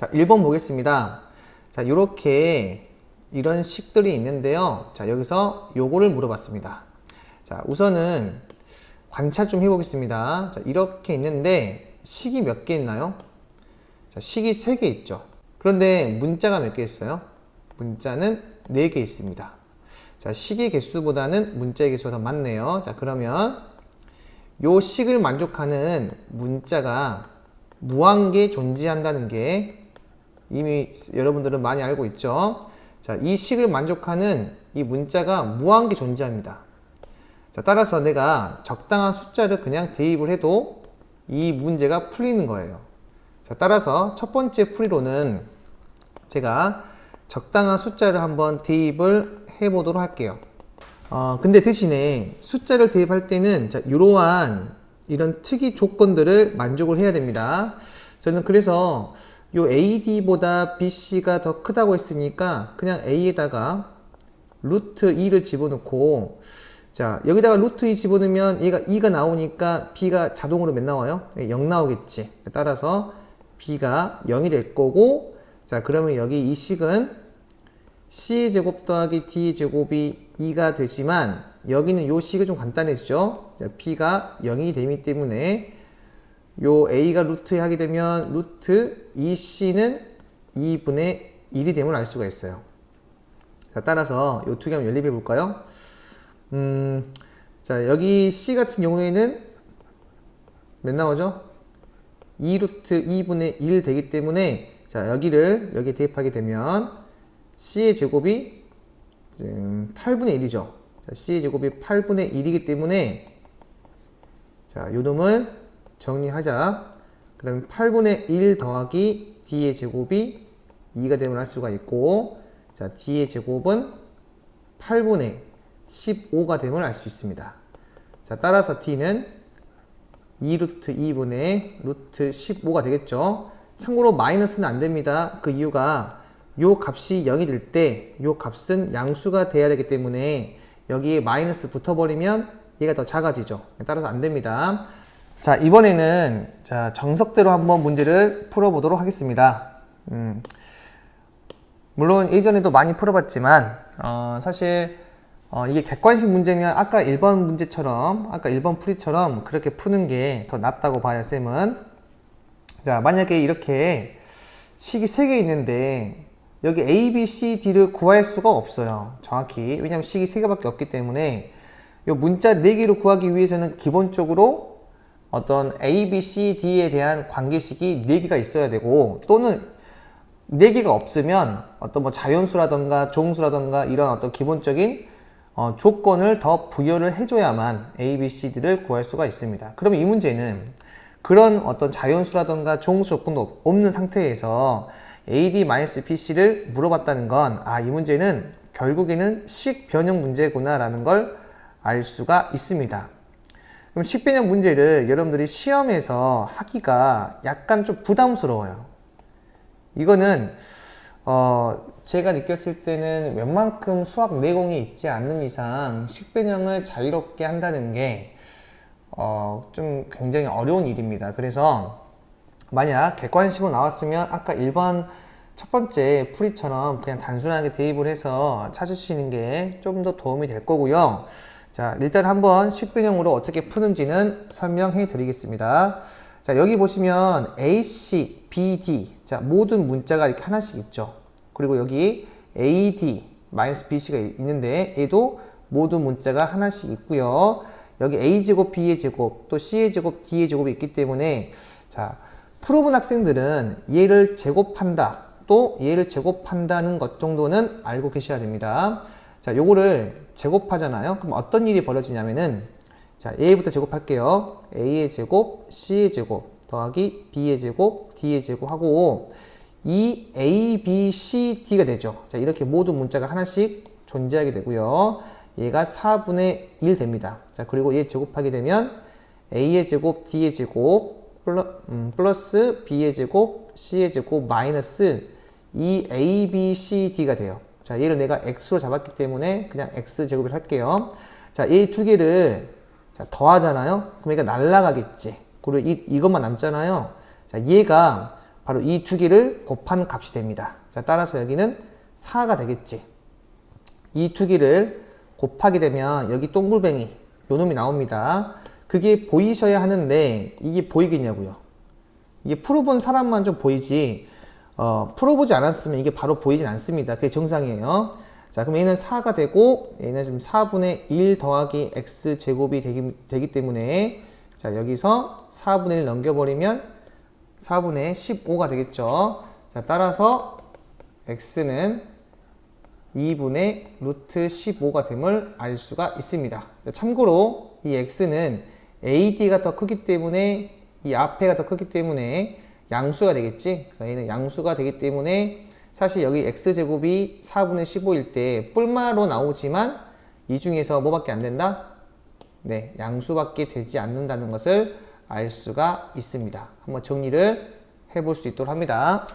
자, 1번 보겠습니다. 자, 요렇게 이런 식들이 있는데요. 자, 여기서 요거를 물어봤습니다. 자, 우선은 관찰 좀 해보겠습니다. 자, 이렇게 있는데 식이 몇 개 있나요? 자, 식이 3개 있죠. 그런데 문자가 몇 개 있어요? 문자는 4개 있습니다. 자, 식의 개수보다는 문자의 개수가 더 많네요. 자, 그러면 요 식을 만족하는 문자가 무한개 존재한다는 게 이미 여러분들은 많이 알고 있죠. 자, 이 식을 만족하는 이 문자가 무한개 존재합니다. 자, 따라서 내가 적당한 숫자를 그냥 대입을 해도 이 문제가 풀리는 거예요. 자, 따라서 첫 번째 풀이로는 제가 적당한 숫자를 한번 대입을 해보도록 할게요. 근데 대신에 숫자를 대입할 때는 자, 이러한 이런 특이 조건들을 만족을 해야 됩니다. 저는 그래서 요 AD보다 BC가 더 크다고 했으니까 그냥 A에다가 루트 2를 집어넣고, 자, 여기다가 루트 2 집어넣으면 얘가 2가 나오니까 B가 자동으로 몇 나와요? 0 나오겠지. 따라서 B가 0이 될 거고, 자, 그러면 여기 이 식은 C의 제곱 더하기 D의 제곱이 2가 되지만 여기는 요 식이 좀 간단해지죠. 자, B가 0이 되기 때문에 요 A가 루트 하게 되면 루트 2C는 2분의 1이 됨을 알 수가 있어요. 자, 따라서 요 두 개 한번 연립해 볼까요? 자, 여기 C 같은 경우에는 몇 나오죠? 2루트 2분의 1 되기 때문에 자, 여기에 대입하게 되면 C의 제곱이 8분의 1이죠. 자, C의 제곱이 8분의 1이기 때문에 자, 요 놈을 정리하자. 그러면 8분의 1 더하기 D의 제곱이 2가 됨을 알 수가 있고, 자, D의 제곱은 8분의 15가 됨을 알 수 있습니다. 자, 따라서 D는 2루트 2분의 루트 15가 되겠죠. 참고로 마이너스는 안 됩니다. 그 이유가 요 값이 0이 될 때 요 값은 양수가 돼야 되기 때문에 여기에 마이너스 붙어버리면 얘가 더 작아지죠. 따라서 안 됩니다. 자, 이번에는 자, 정석대로 한번 문제를 풀어보도록 하겠습니다. 물론 예전에도 많이 풀어봤지만 사실 이게 객관식 문제면 아까 1번 문제처럼 아까 1번 풀이처럼 그렇게 푸는 게 더 낫다고 봐요, 쌤은. 자, 만약에 이렇게 식이 3개 있는데 여기 A, B, C, D를 구할 수가 없어요. 정확히. 왜냐면 식이 3개밖에 없기 때문에 이 문자 4개를 구하기 위해서는 기본적으로 어떤 A, B, C, D에 대한 관계식이 4개가 있어야 되고, 또는 4개가 없으면 어떤 뭐 자연수라던가 종수라던가 이런 어떤 기본적인 조건을 더 부여를 해줘야만 A, B, C, D를 구할 수가 있습니다. 그러면 이 문제는 그런 어떤 자연수라던가 종수 조건도 없는 상태에서 AD-BC를 물어봤다는 건, 아, 이 문제는 결국에는 식 변형 문제구나 라는 걸 알 수가 있습니다. 그럼 식 변형 문제를 여러분들이 시험에서 하기가 약간 좀 부담스러워요. 이거는 제가 느꼈을 때는 웬만큼 수학 내공이 있지 않는 이상 식 변형을 자유롭게 한다는 게 좀 굉장히 어려운 일입니다. 그래서 만약 객관식으로 나왔으면 아까 1번 첫 번째 풀이처럼 그냥 단순하게 대입을 해서 찾으시는 게 좀 더 도움이 될 거고요. 자, 일단 한번 식변형으로 어떻게 푸는지는 설명해 드리겠습니다. 자, 여기 보시면 AC, BD, 자, 모든 문자가 이렇게 하나씩 있죠. 그리고 여기 AD, -BC가 있는데 얘도 모든 문자가 하나씩 있고요. 여기 A제곱, B의 제곱, 또 C의 제곱, D의 제곱이 있기 때문에 자, 풀어본 학생들은 얘를 제곱한다, 또 얘를 제곱한다는 것 정도는 알고 계셔야 됩니다. 자, 요거를 제곱하잖아요. 그럼 어떤 일이 벌어지냐면은, 자, A부터 제곱할게요. A의 제곱, C의 제곱, 더하기 B의 제곱, D의 제곱 하고, 이 A, B, C, D가 되죠. 자, 이렇게 모든 문자가 하나씩 존재하게 되고요. 얘가 4분의 1 됩니다. 자, 그리고 얘 제곱하게 되면 A의 제곱, D의 제곱, 플러스 B의 제곱, C의 제곱, 마이너스 이 A, B, C, D가 돼요. 자, 얘를 내가 X로 잡았기 때문에 그냥 X제곱을 할게요. 자, 이 두 개를 자, 더하잖아요. 그럼 얘가 날라가겠지. 그리고 이것만 남잖아요. 자, 얘가 바로 이 두 개를 곱한 값이 됩니다. 자, 따라서 여기는 4가 되겠지. 이 두 개를 곱하게 되면 여기 동글뱅이 요 놈이 나옵니다. 그게 보이셔야 하는데 이게 보이겠냐고요. 이게 풀어본 사람만 좀 보이지 풀어보지 않았으면 이게 바로 보이진 않습니다. 그게 정상이에요. 자, 그럼 얘는 4가 되고 얘는 지금 4분의 1 더하기 x제곱이 되기 때문에 자, 여기서 4분의 1 넘겨버리면 4분의 15가 되겠죠. 자, 따라서 x는 2분의 루트 15가 됨을 알 수가 있습니다. 참고로 이 x는 AD가 더 크기 때문에 이 앞에가 더 크기 때문에 양수가 되겠지. 그래서 얘는 양수가 되기 때문에 사실 여기 x제곱이 4분의 15일 때 뿔마로 나오지만 이 중에서 뭐밖에 안 된다? 네, 양수밖에 되지 않는다는 것을 알 수가 있습니다. 한번 정리를 해볼 수 있도록 합니다.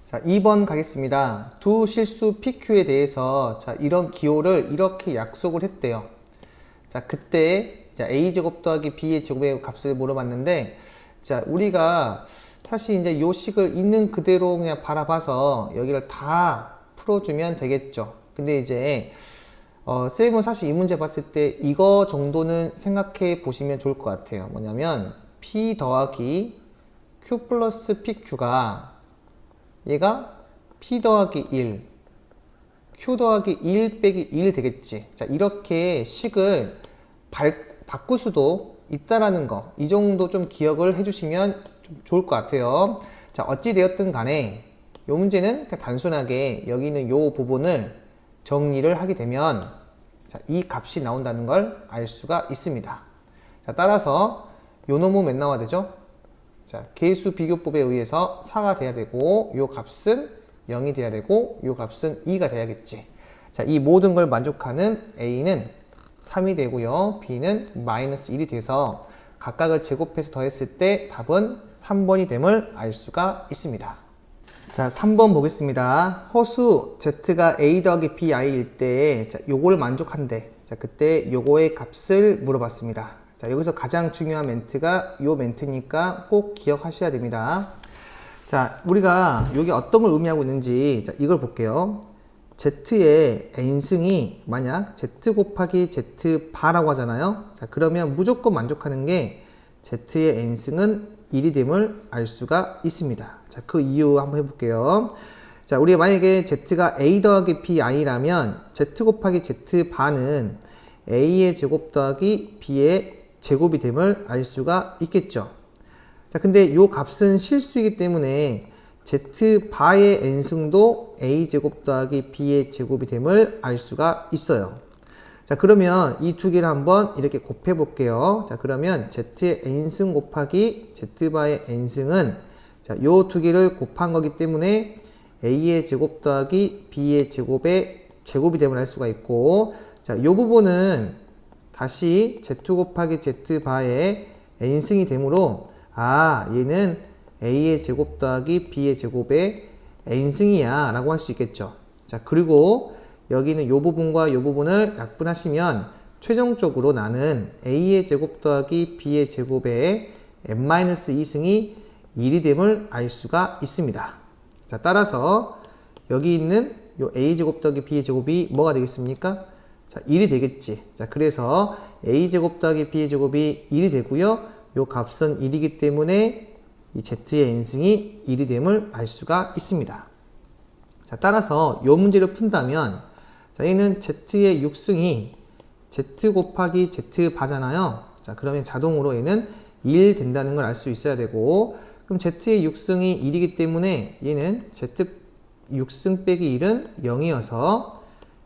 자, 2번 가겠습니다. 두 실수 PQ에 대해서 자, 이런 기호를 이렇게 약속을 했대요. 자, 그때 자, A제곱 더하기 B의 제곱의 값을 물어봤는데 자, 우리가 사실 이제 요 식을 있는 그대로 그냥 바라봐서 여기를 다 풀어주면 되겠죠. 근데 이제 쌤은 사실 이 문제 봤을 때 이거 정도는 생각해 보시면 좋을 것 같아요. 뭐냐면 P 더하기 Q 플러스 PQ가 얘가 P 더하기 1 Q 더하기 1 빼기 1 되겠지. 자, 이렇게 식을 바꿀 수도 있다라는 거, 이 정도 좀 기억을 해주시면 좀 좋을 것 같아요. 자, 어찌되었든 간에 이 문제는 그냥 단순하게 여기 있는 이 부분을 정리를 하게 되면 자, 이 값이 나온다는 걸 알 수가 있습니다. 자, 따라서 요 놈은 몇 나와야 되죠? 자, 계수 비교법에 의해서 4가 돼야 되고 요 값은 0이 돼야 되고 요 값은 2가 돼야겠지. 자, 이 모든 걸 만족하는 A는 3이 되고요. B는 마이너스 1이 돼서 각각을 제곱해서 더했을 때 답은 3번이 됨을 알 수가 있습니다. 자, 3번 보겠습니다. 허수 Z가 A 더하기 BI일 때 자, 요걸 만족한대. 자, 그때 요거의 값을 물어봤습니다. 자, 여기서 가장 중요한 멘트가 요 멘트니까 꼭 기억하셔야 됩니다. 자, 우리가 여기 어떤 걸 의미하고 있는지 자, 이걸 볼게요. Z의 n승이 만약 Z 곱하기 Z 바라고 하잖아요. 자, 그러면 무조건 만족하는 게 Z의 n승은 1이 됨을 알 수가 있습니다. 자, 그 이유 한번 해볼게요. 자, 우리가 만약에 Z가 A 더하기 BI라면 Z 곱하기 Z 바는 A의 제곱 더하기 B의 제곱이 됨을 알 수가 있겠죠. 자, 근데 이 값은 실수이기 때문에 Z 바의 n승도 A 제곱 더하기 B의 제곱이 됨을 알 수가 있어요. 자, 그러면 이 두 개를 한번 이렇게 곱해 볼게요. 자, 그러면 Z의 n승 곱하기 Z 바의 n승은 자, 요 두 개를 곱한 거기 때문에 A의 제곱 더하기 B의 제곱의 제곱이 됨을 알 수가 있고, 자, 요 부분은 다시 Z 곱하기 Z 바의 n승이 되므로 아, 얘는 A의 제곱 더하기 B의 제곱의 n승이야 라고 할 수 있겠죠. 자, 그리고 여기는 요 부분과 요 부분을 약분하시면 최종적으로 나는 A의 제곱 더하기 B의 제곱의 n-2승이 1이 됨을 알 수가 있습니다. 자, 따라서 여기 있는 요 A 제곱 더하기 B의 제곱이 뭐가 되겠습니까? 자, 1이 되겠지. 자, 그래서 A 제곱 더하기 B의 제곱이 1이 되고요. 요 값은 1이기 때문에 이 Z의 n승이 1이 됨을 알 수가 있습니다. 자, 따라서 이 문제를 푼다면 자, 얘는 Z의 6승이 Z 곱하기 Z 바잖아요. 자, 그러면 자동으로 얘는 1 된다는 걸 알 수 있어야 되고, 그럼 Z의 6승이 1이기 때문에 얘는 Z 6승 빼기 1은 0이어서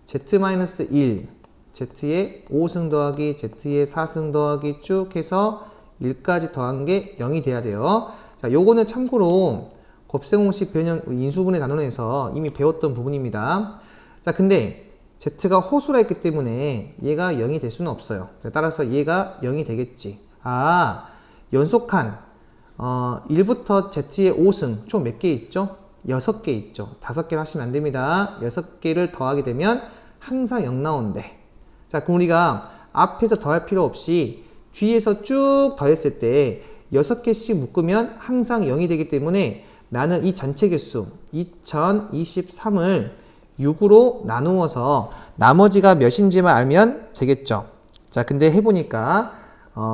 Z-1, Z의 5승 더하기 Z의 4승 더하기 쭉 해서 1까지 더한 게 0이 돼야 돼요. 자, 요거는 참고로 곱셈공식 변형 인수분해 단원에서 이미 배웠던 부분입니다. 자, 근데 Z가 호수라 했기 때문에 얘가 0이 될 수는 없어요. 따라서 얘가 0이 되겠지. 아, 연속한 1부터 Z의 5승 총 몇 개 있죠? 6개 있죠. 5개를 하시면 안 됩니다. 6개를 더하게 되면 항상 0 나온대. 자, 그럼 우리가 앞에서 더할 필요 없이 뒤에서 쭉 더했을 때 6개씩 묶으면 항상 0이 되기 때문에 나는 이 전체 개수 2023을 6으로 나누어서 나머지가 몇인지만 알면 되겠죠. 자, 근데 해보니까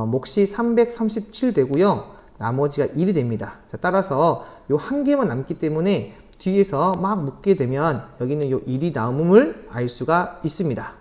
몫이 337 되고요. 나머지가 1이 됩니다. 자, 따라서 요 한 개만 남기 때문에 뒤에서 막 묶게 되면 여기는 요 1이 남음을 알 수가 있습니다.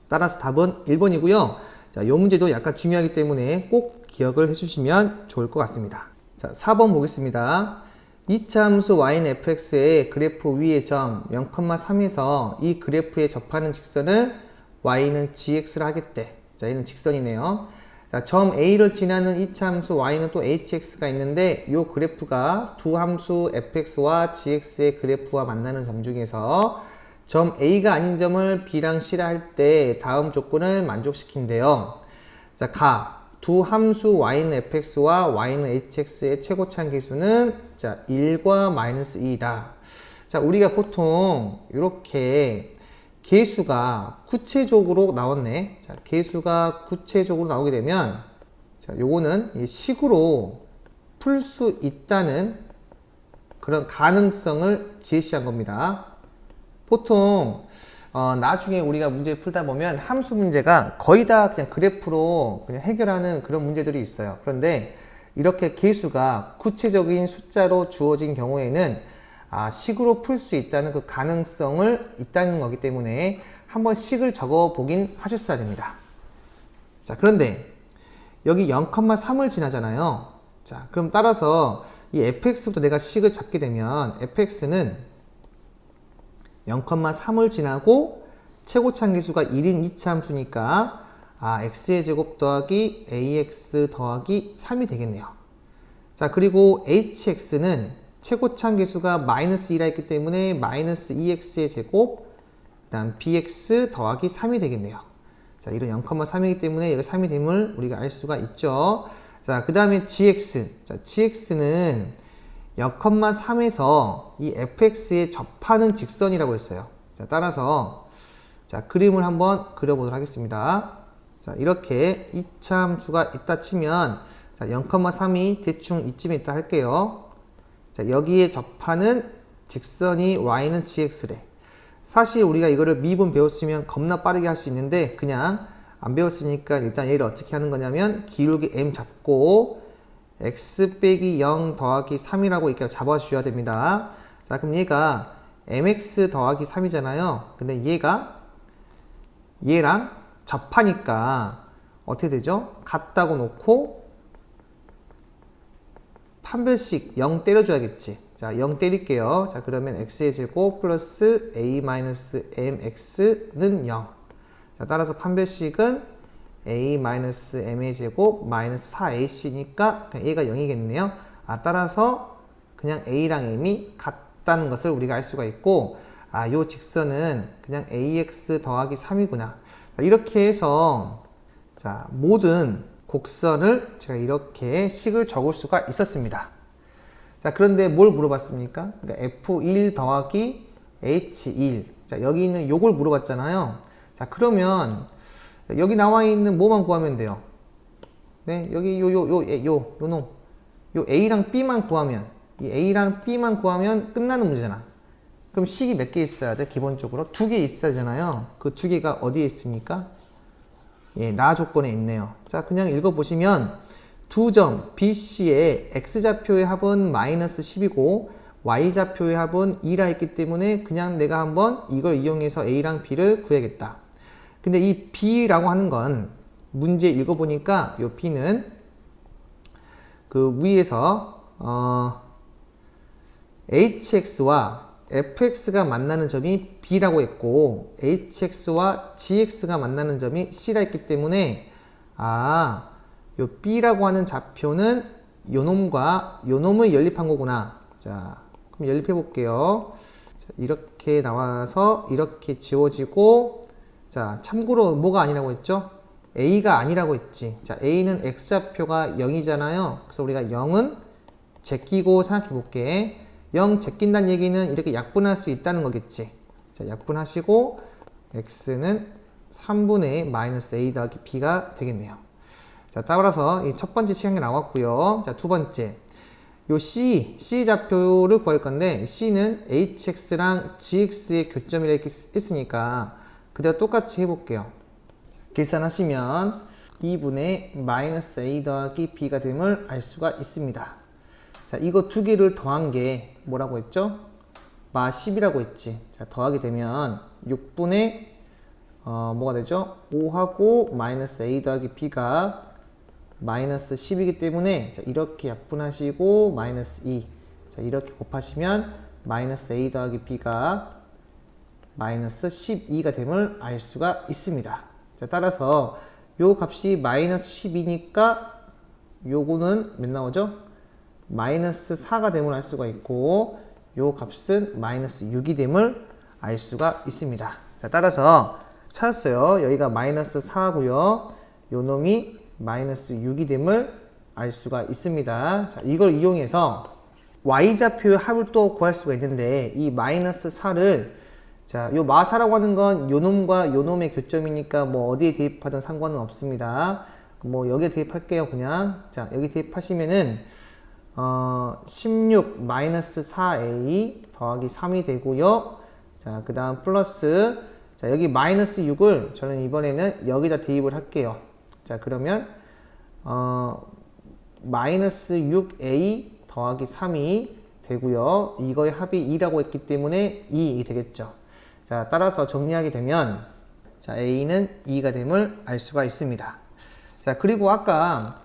따라서 답은 1번이고요. 자, 요 문제도 약간 중요하기 때문에 꼭 기억을 해주시면 좋을 것 같습니다. 자, 4번 보겠습니다. 이차 함수 y는 fx의 그래프 위의 점 0,3에서 이 그래프에 접하는 직선을 y는 gx를 하겠대. 자, 얘는 직선이네요. 자, 점 A를 지나는 이차 함수 y는 또 hx가 있는데 이 그래프가 두 함수 fx와 gx의 그래프와 만나는 점 중에서 점 A가 아닌 점을 B랑 C라 할 때 다음 조건을 만족시킨대요. 자, 두 함수 y는 fx와 y는 hx의 최고차항 계수는 자 1과 마이너스 2이다. 자, 우리가 보통 이렇게 계수가 구체적으로 나왔네. 자, 계수가 구체적으로 나오게 되면 자, 요거는 식으로 풀 수 있다는 그런 가능성을 제시한 겁니다. 보통 나중에 우리가 문제를 풀다 보면 함수 문제가 거의 다 그냥 그래프로 그냥 해결하는 그런 문제들이 있어요. 그런데 이렇게 계수가 구체적인 숫자로 주어진 경우에는 식으로 풀 수 있다는 그 가능성을 있다는 거기 때문에 한번 식을 적어 보긴 하셨어야 됩니다. 자, 그런데 여기 0,3을 지나잖아요. 자, 그럼 따라서 이 fx부터 내가 식을 잡게 되면 fx는 0,3을 지나고 최고차항 계수가 1인 2차 함수니까 x의 제곱 더하기 ax 더하기 3이 되겠네요. 자, 그리고 hx는 최고차항 계수가 마이너스 2라 했기 때문에 마이너스 2x의 제곱 그 다음 bx 더하기 3이 되겠네요. 자, 이런 0,3이기 때문에 여기 3이 됨을 우리가 알 수가 있죠. 자, 그 다음에 gx. 자, gx는 0,3에서 이 fx에 접하는 직선이라고 했어요. 자, 따라서 자, 그림을 한번 그려보도록 하겠습니다. 자, 이렇게 2차 함수가 있다 치면 자, 0,3이 대충 이쯤에 있다 할게요. 자, 여기에 접하는 직선이 y는 gx래. 사실 우리가 이거를 미분 배웠으면 겁나 빠르게 할 수 있는데 그냥 안 배웠으니까 일단 얘를 어떻게 하는 거냐면 기울기 m 잡고 x 빼기 0 더하기 3이라고 이렇게 잡아주셔야 됩니다. 자, 그럼 얘가 mx 더하기 3이잖아요. 근데 얘랑 접하니까 어떻게 되죠? 같다고 놓고 판별식 0 때려줘야겠지. 자, 0 때릴게요. 자, 그러면 x의 제곱 플러스 a-mx는 0. 자, 따라서 판별식은 a-m의 제곱 마이너스 4ac니까 그냥 얘가 0이겠네요. 따라서 그냥 a랑 m이 같다는 것을 우리가 알 수가 있고 요 직선은 그냥 ax 더하기 3이구나. 이렇게 해서 자, 모든 곡선을 제가 이렇게 식을 적을 수가 있었습니다. 자, 그런데 뭘 물어봤습니까? 그러니까 f1 더하기 h1. 자, 여기 있는 요걸 물어봤잖아요. 자, 그러면 여기 나와 있는 뭐만 구하면 돼요? 네, 여기 요 A랑 B만 구하면, 이 A랑 B만 구하면 끝나는 문제잖아. 그럼 식이 몇 개 있어야 돼? 기본적으로 2개 있어야 되잖아요. 그 2개가 어디에 있습니까? 예, 나 조건에 있네요. 자, 그냥 읽어보시면 두 점 BC의 X좌표의 합은 마이너스 10이고 Y좌표의 합은 2라 했기 때문에 그냥 내가 한번 이걸 이용해서 A랑 B를 구해야겠다. 근데 이 B라고 하는 건 문제 읽어보니까 이 B는 그 위에서 HX와 FX가 만나는 점이 B라고 했고 HX와 GX가 만나는 점이 C라 했기 때문에 요 B라고 하는 좌표는 요놈과 요놈을 연립한 거구나. 자, 그럼 연립해 볼게요. 자, 이렇게 나와서 이렇게 지워지고 자, 참고로 뭐가 아니라고 했죠? A가 아니라고 했지. 자, A는 X좌표가 0이잖아요. 그래서 우리가 0은 제끼고 생각해 볼게. 0 제낀다는 얘기는 이렇게 약분할 수 있다는 거겠지. 자, 약분하시고 X는 3분의 마이너스 A 더하기 B가 되겠네요. 자, 따라서 이 첫 번째 시간이 나왔고요. 자, 두 번째. 요 C 좌표를 구할 건데 C는 HX랑 GX의 교점이라 이렇게 했으니까 그대로 똑같이 해볼게요. 계산하시면 2분의 마이너스 A 더하기 B가 됨을 알 수가 있습니다. 자, 이거 두 개를 더한 게 뭐라고 했죠? 마 10이라고 했지. 자, 더하게 되면 6분의 뭐가 되죠? 5하고 마이너스 A 더하기 B가 마이너스 10이기 때문에 자, 이렇게 약분하시고 마이너스 2 자, 이렇게 곱하시면 마이너스 A 더하기 B가 마이너스 12가 됨을 알 수가 있습니다. 자, 따라서 요 값이 마이너스 12니까 요거는 몇 나오죠? 마이너스 4가 됨을 알 수가 있고 요 값은 마이너스 6이 됨을 알 수가 있습니다. 자, 따라서 찾았어요. 여기가 마이너스 4고요. 요 놈이 마이너스 6이 됨을 알 수가 있습니다. 자, 이걸 이용해서 y좌표의 합을 또 구할 수가 있는데 이 마이너스 4를 자, 요 마사라고 하는 건 요 놈과 요 놈의 교점이니까 뭐 어디에 대입하든 상관은 없습니다. 뭐 여기에 대입할게요, 그냥. 자, 여기 대입하시면은 16 마이너스 4a 더하기 3이 되고요. 자, 그 다음 플러스 자, 여기 마이너스 6을 저는 이번에는 여기다 대입을 할게요. 자, 그러면 마이너스 6a 더하기 3이 되고요. 이거의 합이 2라고 했기 때문에 2이 되겠죠. 자, 따라서 정리하게 되면 자, a는 2가 됨을 알 수가 있습니다. 자, 그리고 아까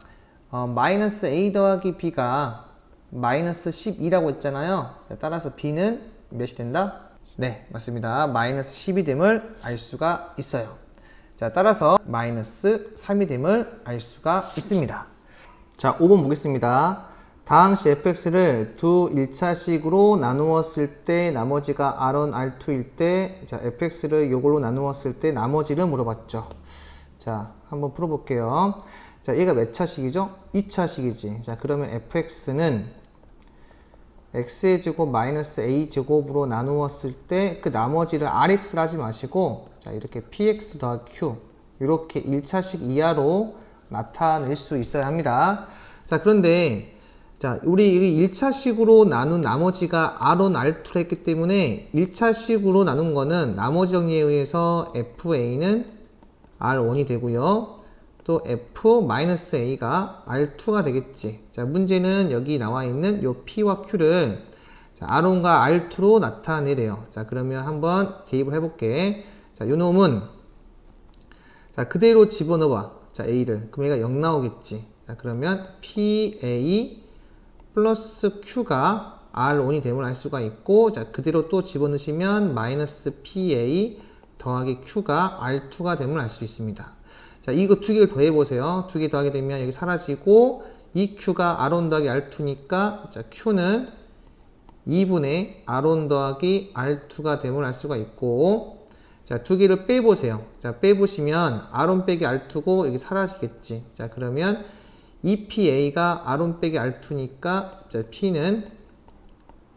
마이너스 a 더하기 b가 마이너스 12라고 했잖아요. 자, 따라서 b는 몇이 된다? 네, 맞습니다. 마이너스 10이 됨을 알 수가 있어요. 자, 따라서 마이너스 3이 됨을 알 수가 있습니다. 자, 5번 보겠습니다. 다항시 fx를 두 1차식으로 나누었을 때 나머지가 R1, R2일 때 자, fx를 요걸로 나누었을 때 나머지를 물어봤죠. 자, 한번 풀어볼게요. 자, 얘가 몇 차식이죠? 2차식이지. 자, 그러면 fx는 x의 제곱 마이너스 a 제곱으로 나누었을 때 그 나머지를 rx를 하지 마시고 자, 이렇게 px 더하기 q 이렇게 1차식 이하로 나타낼 수 있어야 합니다. 자, 그런데 자, 우리 1차식으로 나눈 나머지가 R1, R2를 했기 때문에 1차식으로 나눈 거는 나머지 정리에 의해서 FA는 R1이 되고요. 또 F-A가 R2가 되겠지. 자, 문제는 여기 나와 있는 요 P와 Q를 자, R1과 R2로 나타내래요. 자, 그러면 한번 대입을 해볼게. 자, 요 놈은 자, 그대로 집어넣어봐. 자, A를. 그럼 얘가 0 나오겠지. 자, 그러면 PA 플러스 Q가 R1이 됨을 알 수가 있고, 자, 그대로 또 집어넣으시면 마이너스 PA 더하기 Q가 R2가 됨을 알 수 있습니다. 자, 이거 두 개를 더해보세요. 두 개 더하게 되면 여기 사라지고, 이 Q가 R1 더하기 R2니까, 자, Q는 2분의 R1 더하기 R2가 됨을 알 수가 있고, 자, 두 개를 빼보세요. 자, 빼보시면 R1 빼기 R2고, 여기 사라지겠지. 자, 그러면 EPA가 R1 빼기 R2니까 자, P는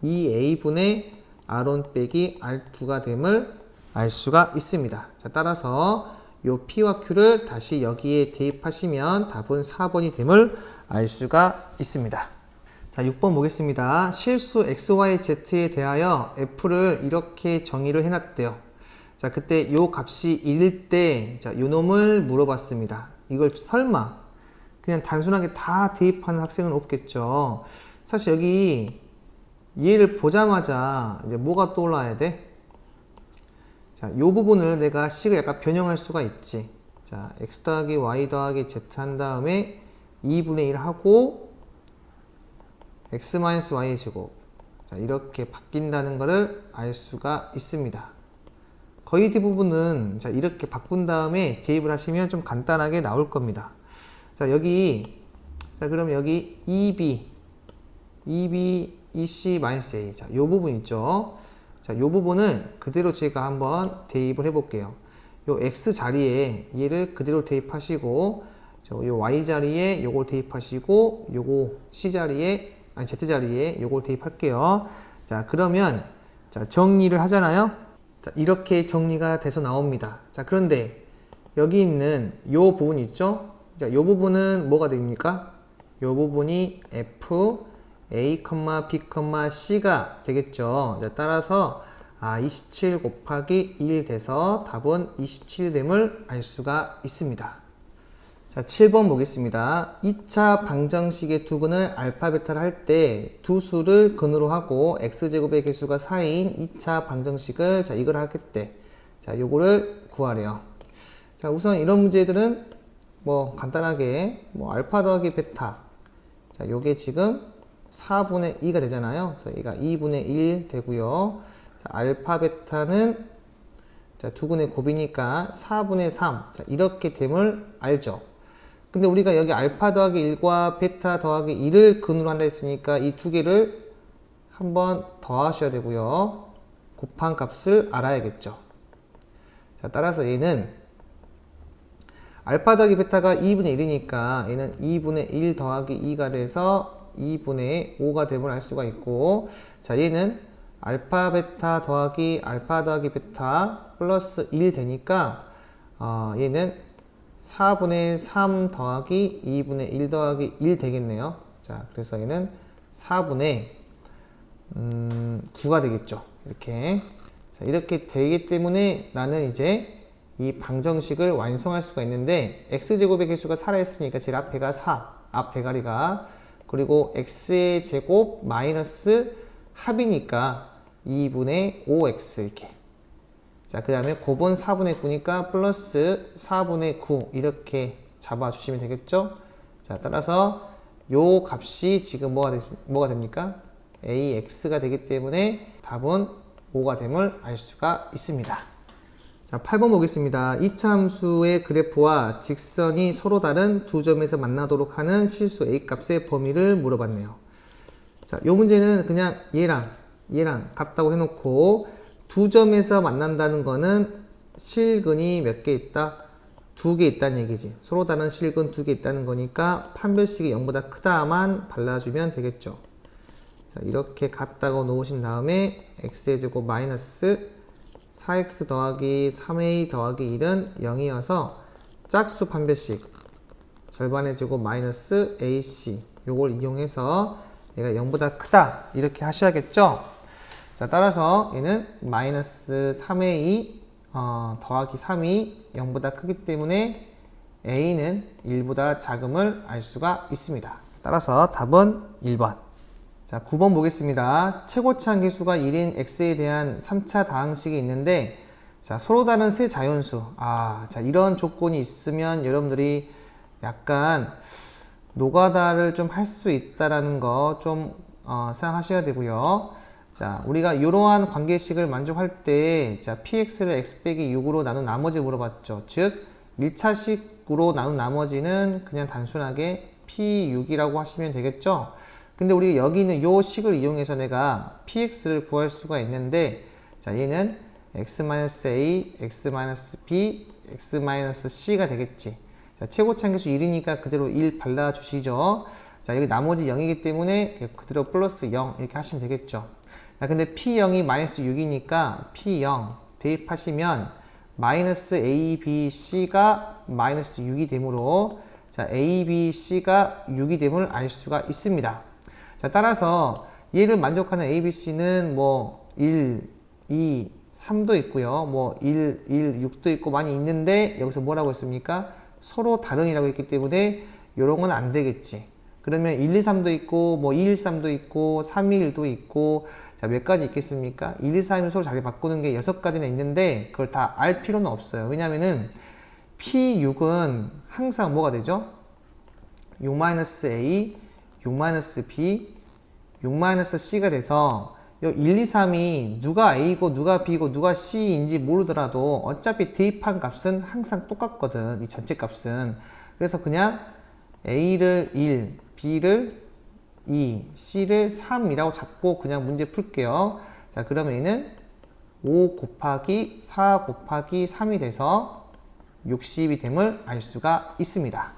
2A분의 R1 빼기 R2가 됨을 알 수가 있습니다. 자, 따라서 요 P와 Q를 다시 여기에 대입하시면 답은 4번이 됨을 알 수가 있습니다. 자, 6번 보겠습니다. 실수 XYZ에 대하여 F를 이렇게 정의를 해놨대요. 자, 그때 요 값이 1일 때 자, 요 놈을 물어봤습니다. 이걸 설마 그냥 단순하게 다 대입하는 학생은 없겠죠. 사실 여기 얘를 보자마자 이제 뭐가 떠올라야 돼? 자, 요 부분을 내가 식을 약간 변형할 수가 있지. 자, x 더하기 y 더하기 z 한 다음에 2분의 1 하고 x 마이너스 y의 제곱. 자, 이렇게 바뀐다는 것을 알 수가 있습니다. 거의 대부분은 자, 이렇게 바꾼 다음에 대입을 하시면 좀 간단하게 나올 겁니다. 자, 여기, 자, 그럼 여기 EB, EC 마이너스 A. 자, 요 부분 있죠? 자, 요 부분은 그대로 제가 한번 대입을 해볼게요. 요 X 자리에 얘를 그대로 대입하시고, 요 Y 자리에 요걸 대입하시고, 요거 C 자리에, 아니, Z 자리에 요걸 대입할게요. 자, 그러면, 자, 정리를 하잖아요? 자, 이렇게 정리가 돼서 나옵니다. 자, 그런데 여기 있는 요 부분 있죠? 자, 요 부분은 뭐가 됩니까? 요 부분이 F, A, B, C가 되겠죠. 자, 따라서 27 곱하기 1 돼서 답은 27됨을 알 수가 있습니다. 자, 7번 보겠습니다. 2차 방정식의 두근을 알파, 베타를 할 때 두 수를 근으로 하고 x제곱의 개수가 4인 2차 방정식을 이걸 할 때 요거를 구하래요. 자, 우선 이런 문제들은 간단하게 알파 더하기 베타, 자, 요게 지금 4분의 2가 되잖아요. 그래서 얘가 2분의 1 되고요. 자, 알파 베타는 두근의 곱이니까 4분의 3. 자, 이렇게 됨을 알죠. 근데 우리가 여기 알파 더하기 1과 베타 더하기 2를 근으로 한다 했으니까 이 두 개를 한번 더하셔야 되고요. 곱한 값을 알아야겠죠. 자, 따라서 얘는 알파 더하기 베타가 2분의 1이니까 얘는 2분의 1 더하기 2가 돼서 2분의 5가 됨을 알 수가 있고, 자, 얘는 알파 베타 더하기 알파 더하기 베타 플러스 1 되니까 얘는 4분의 3 더하기 2분의 1 더하기 1 되겠네요. 자, 그래서 얘는 4분의 9가 되겠죠. 이렇게. 자, 이렇게 되기 때문에 나는 이제 이 방정식을 완성할 수가 있는데, x제곱의 개수가 4라 했으니까 제일 앞에가 4, 앞 대가리가, 그리고 x의 제곱 마이너스 합이니까 2분의 5x 이렇게. 자, 그 다음에 곱은 4분의 9니까 플러스 4분의 9 이렇게 잡아주시면 되겠죠. 자, 따라서 요 값이 지금 뭐가 됩니까? AX가 되기 때문에 답은 5가 됨을 알 수가 있습니다. 자, 8번 보겠습니다. 이차 함수의 그래프와 직선이 서로 다른 두 점에서 만나도록 하는 실수 A 값의 범위를 물어봤네요. 자, 요 문제는 그냥 얘랑 같다고 해놓고 두 점에서 만난다는 거는 실근이 몇 개 있다? 2개 있다는 얘기지. 서로 다른 실근 2개 있다는 거니까 판별식이 0보다 크다만 발라주면 되겠죠. 자, 이렇게 같다고 놓으신 다음에 x의 제곱 마이너스 4x 더하기 3a 더하기 1은 0이어서 짝수 판별식 절반의 제곱 마이너스 ac 요걸 이용해서 얘가 0보다 크다 이렇게 하셔야겠죠. 자, 따라서 얘는 마이너스 3a 더하기 3이 0보다 크기 때문에 a는 1보다 작음을 알 수가 있습니다. 따라서 답은 1번. 자, 9번 보겠습니다. 최고치 한계수가 1인 x에 대한 3차 다항식이 있는데, 자, 서로 다른 세 자연수. 자, 이런 조건이 있으면 여러분들이 약간 노가다를 좀 할 수 있다라는 거 좀 생각하셔야 되고요. 자, 우리가 이러한 관계식을 만족할 때, 자, px를 x 빼기 6으로 나눈 나머지 물어봤죠. 즉, 1차식으로 나눈 나머지는 그냥 단순하게 p6이라고 하시면 되겠죠. 근데 우리 여기는 요 식을 이용해서 내가 px를 구할 수가 있는데, 자, 얘는 x-a, x-b, x-c가 되겠지. 자, 최고치 한계수 1이니까 그대로 1 발라주시죠. 자, 여기 나머지 0이기 때문에 그대로 플러스 0 이렇게 하시면 되겠죠. 자, 근데 p0이 마이너스 6이니까 p0 대입하시면 마이너스 a, b, c가 마이너스 6이 되므로, 자, a, b, c가 6이 됨을 알 수가 있습니다. 자, 따라서 얘를 만족하는 a, b, c는 1, 2, 3도 있고요. 1, 6도 있고 많이 있는데 여기서 뭐라고 했습니까? 서로 다른이라고 했기 때문에 이런 건 안 되겠지. 그러면 1, 2, 3도 있고 2, 1, 3도 있고 3, 1, 1도 있고, 자, 몇 가지 있겠습니까? 1, 2, 3을 서로 자리 바꾸는 게 6가지나 있는데 그걸 다 알 필요는 없어요. 왜냐면은 P6은 항상 뭐가 되죠? 6-A, 6-B, 6-C가 돼서 요 1, 2, 3이 누가 A고 누가 B고 누가 C인지 모르더라도 어차피 대입한 값은 항상 똑같거든. 이 전체 값은. 그래서 그냥 A를 1, B를 2, C를 3이라고 잡고 그냥 문제 풀게요. 자, 그러면 얘는 5 곱하기 4 곱하기 3이 돼서 60이 됨을 알 수가 있습니다.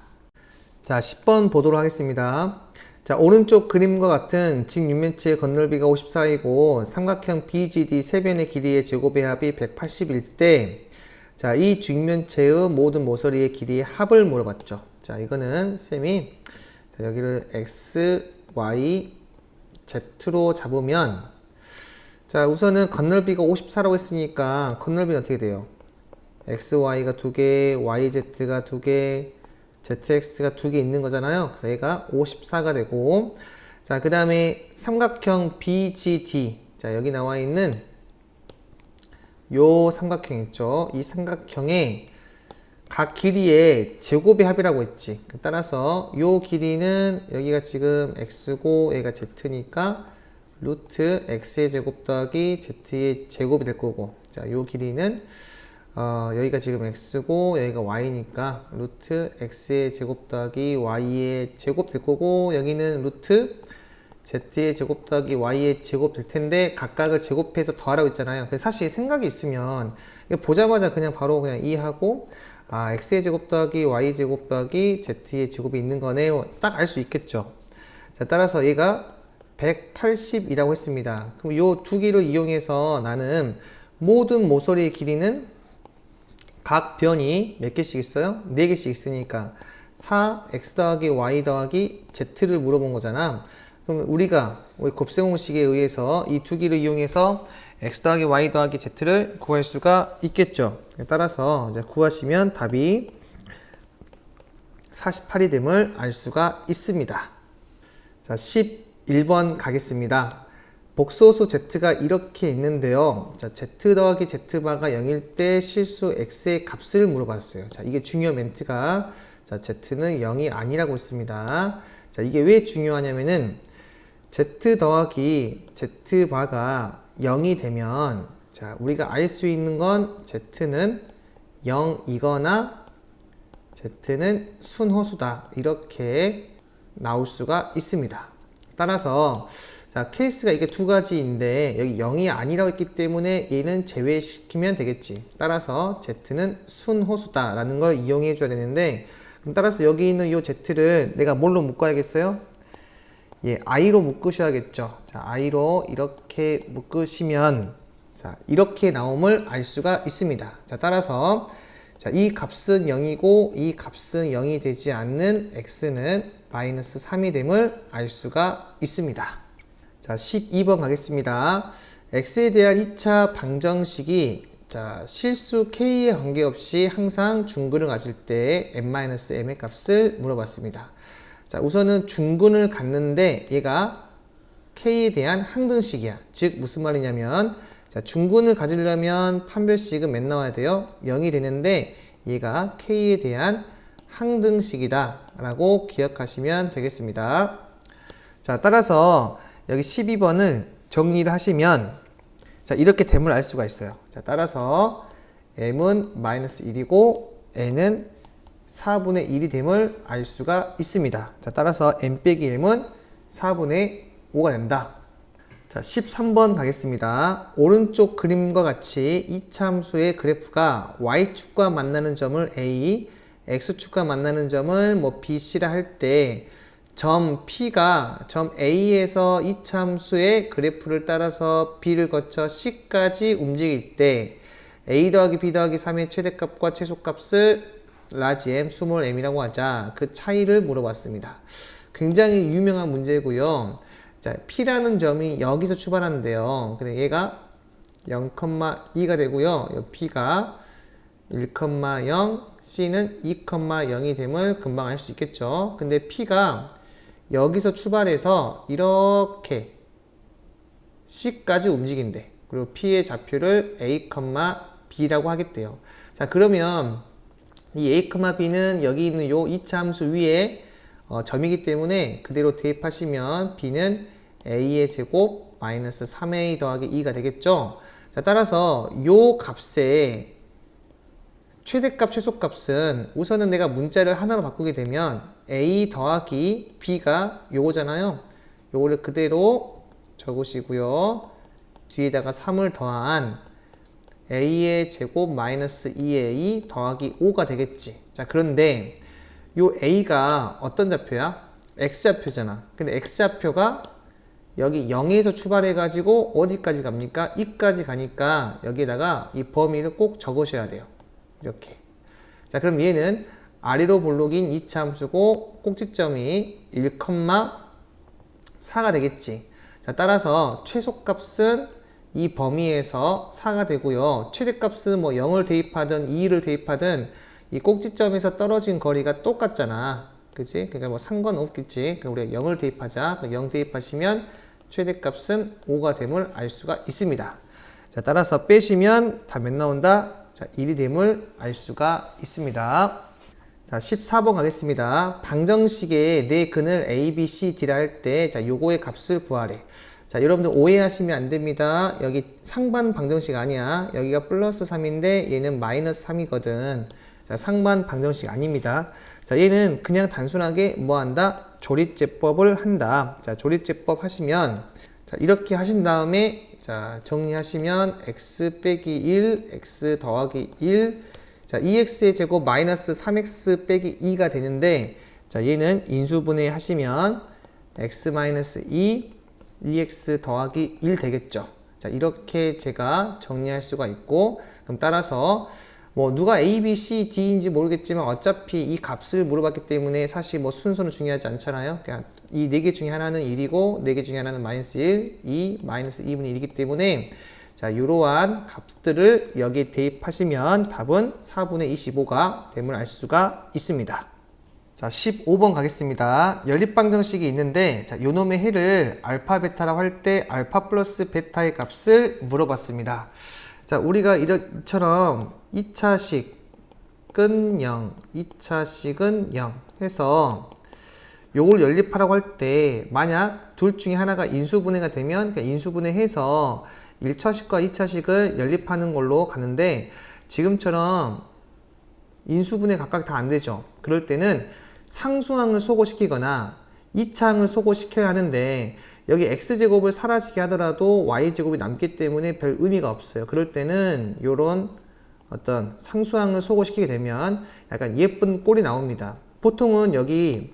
자, 10번 보도록 하겠습니다. 자, 오른쪽 그림과 같은 직육면체의 건널비가 54이고 삼각형 BGD 세변의 길이의 제곱의 합이 180일 때, 자, 이 직면체의 모든 모서리의 길이의 합을 물어봤죠. 자, 이거는 쌤이 여기를 x, y, Z로 잡으면, 자, 우선은 건널비가 54라고 했으니까 건널비는 어떻게 돼요? XY가 2개, YZ가 2개, ZX가 2개 있는 거잖아요. 그래서 얘가 54가 되고, 자, 그 다음에 삼각형 BGD. 자, 여기 나와 있는 요 삼각형 있죠. 이 삼각형의 각 길이의 제곱의 합이라고 했지. 따라서 요 길이는 여기가 지금 x고 얘가 z니까 루트 x의 제곱 더하기 z의 제곱이 될 거고, 자, 요 길이는 여기가 지금 x고 여기가 y니까 루트 x의 제곱 더하기 y의 제곱 될 거고, 여기는 루트 z의 제곱 더하기 y의 제곱 될 텐데 각각을 제곱해서 더하라고 했잖아요. 그래서 사실 생각이 있으면 보자마자 그냥 바로 그냥 이해하고, 아, x의 제곱 더하기 y의 제곱 더하기 z의 제곱이 있는 거네요. 딱 알 수 있겠죠. 자, 따라서 얘가 180이라고 했습니다. 그럼 요 두 개를 이용해서 나는 모든 모서리의 길이는 각 변이 몇 개씩 있어요? 4개씩 있으니까 4x 더하기 y 더하기 z를 물어본 거잖아. 그럼 우리가 곱셈공식에 의해서 이 두 개를 이용해서 x 더하기 y 더하기 z를 구할 수가 있겠죠. 따라서 이제 구하시면 답이 48이 됨을 알 수가 있습니다. 자, 11번 가겠습니다. 복소수 z가 이렇게 있는데요. 자, z 더하기 z바가 0일 때 실수 x의 값을 물어봤어요. 자, 이게 중요 멘트가, 자, z는 0이 아니라고 했습니다. 자, 이게 왜 중요하냐면은 z 더하기 z바가 0이 되면, 자, 우리가 알 수 있는 건 z는 0이거나 z는 순호수다, 이렇게 나올 수가 있습니다. 따라서 자, 케이스가 이게 두 가지인데 여기 0이 아니라고 했기 때문에 얘는 제외시키면 되겠지. 따라서 z는 순호수다 라는 걸 이용해 줘야 되는데, 그럼 따라서 여기 있는 이 z를 내가 뭘로 묶어야겠어요? 예, i로 묶으셔야겠죠. 자, i로 이렇게 묶으시면, 자, 이렇게 나옴을 알 수가 있습니다. 자, 따라서 자, 이 값은 0이고 이 값은 0이 되지 않는 x는 마이너스 3이 됨을 알 수가 있습니다. 자, 12번 가겠습니다. x에 대한 2차 방정식이, 자, 실수 k에 관계없이 항상 중근을 가질 때 n-m의 값을 물어봤습니다. 자, 우선은 중근을 갖는데 얘가 k에 대한 항등식이야. 즉 무슨 말이냐면, 자, 중근을 가지려면 판별식은 맨 나와야 돼요. 0이 되는데 얘가 k에 대한 항등식이다 라고 기억하시면 되겠습니다. 자, 따라서 여기 12번을 정리를 하시면, 자, 이렇게 됨을 알 수가 있어요. 자, 따라서 m은 마이너스 1이고 n은 4분의 1이 됨을 알 수가 있습니다. 자, 따라서 m 빼기 m은 4분의 5가 된다. 자, 13번 가겠습니다. 오른쪽 그림과 같이 이차함수의 그래프가 y축과 만나는 점을 A, x축과 만나는 점을 뭐 B, C라 할 때 점 P가 점 A에서 이차함수의 그래프를 따라서 B를 거쳐 C까지 움직일 때 A 더하기 B 더하기 3의 최대값과 최소값을 라지 m, 스몰 m이라고 하자. 그 차이를 물어봤습니다. 굉장히 유명한 문제고요. 자, P라는 점이 여기서 출발하는데요. 근데 얘가 0,2가 되고요. P가 1,0, C는 2,0이 됨을 금방 알 수 있겠죠. 근데 P가 여기서 출발해서 이렇게 C까지 움직인대. 그리고 P의 좌표를 A, B라고 하겠대요. 자, 그러면 이 A, B는 여기 있는 요 2차 함수 위에 점이기 때문에 그대로 대입하시면 B는 A의 제곱 마이너스 3A 더하기 2가 되겠죠. 자, 따라서 요 값의 최대값, 최소값은 우선은 내가 문자를 하나로 바꾸게 되면 A 더하기 B가 요거잖아요. 요거를 그대로 적으시고요. 뒤에다가 3을 더한 A의 제곱 마이너스 2A 더하기 5가 되겠지. 자, 그런데 요 A가 어떤 좌표야? X좌표잖아. 근데 X좌표가 여기 0에서 출발해가지고 어디까지 갑니까? 2까지 가니까 여기에다가 이 범위를 꼭 적으셔야 돼요. 이렇게. 자, 그럼 얘는 아래로 볼록인 2차 함수고 꼭지점이 1,4가 되겠지. 자, 따라서 최소값은 이 범위에서 4가 되고요. 최대값은 뭐 0을 대입하든 2를 대입하든 이 꼭지점에서 떨어진 거리가 똑같잖아. 그치? 그러니까 뭐 상관없겠지. 그러니까 우리가 0을 대입하자. 0 대입하시면 최대값은 5가 됨을 알 수가 있습니다. 자, 따라서 빼시면 답 몇 나온다? 자, 1이 됨을 알 수가 있습니다. 자, 14번 가겠습니다. 방정식의 네 근을 A, B, C, D라 할 때, 자, 요거의 값을 구하래. 자, 여러분들 오해하시면 안 됩니다. 여기 상반 방정식 아니야. 여기가 플러스 3인데 얘는 마이너스 3이거든. 자, 상반 방정식 아닙니다. 자, 얘는 그냥 단순하게 뭐 한다? 조립제법을 한다. 자, 조립제법 하시면, 자, 이렇게 하신 다음에, 자, 정리하시면 x 빼기 1, x 더하기 1, 자, 2x의 제곱 마이너스 3x 빼기 2가 되는데, 자, 얘는 인수분해 하시면 x 마이너스 2, 2x 더하기 1 되겠죠. 자, 이렇게 제가 정리할 수가 있고, 그럼 따라서 뭐 누가 A, B, C, D인지 모르겠지만 어차피 이 값을 물어봤기 때문에 사실 뭐 순서는 중요하지 않잖아요. 그냥 이 4개 중에 하나는 1이고 4개 중에 하나는 마이너스 1, 2, 마이너스 2분의 1이기 때문에 자, 이러한 값들을 여기에 대입하시면 답은 4분의 25가 됨을 알 수가 있습니다. 자, 15번 가겠습니다. 연립방정식이 있는데, 자, 요놈의 해를 알파, 베타라고 할 때 알파 플러스 베타의 값을 물어봤습니다. 자, 우리가 이처럼 2차식은 0, 2차식은 0 해서 요걸 연립하라고 할 때 만약 둘 중에 하나가 인수분해가 되면 그러니까 인수분해해서 1차식과 2차식을 연립하는 걸로 가는데 지금처럼 인수분해 각각 다 안 되죠. 그럴 때는 상수항을 소거시키거나 2차항을 소거시켜야 하는데 여기 x제곱을 사라지게 하더라도 y제곱이 남기 때문에 별 의미가 없어요. 그럴 때는 요런 어떤 상수항을 소거시키게 되면 약간 예쁜 꼴이 나옵니다. 보통은 여기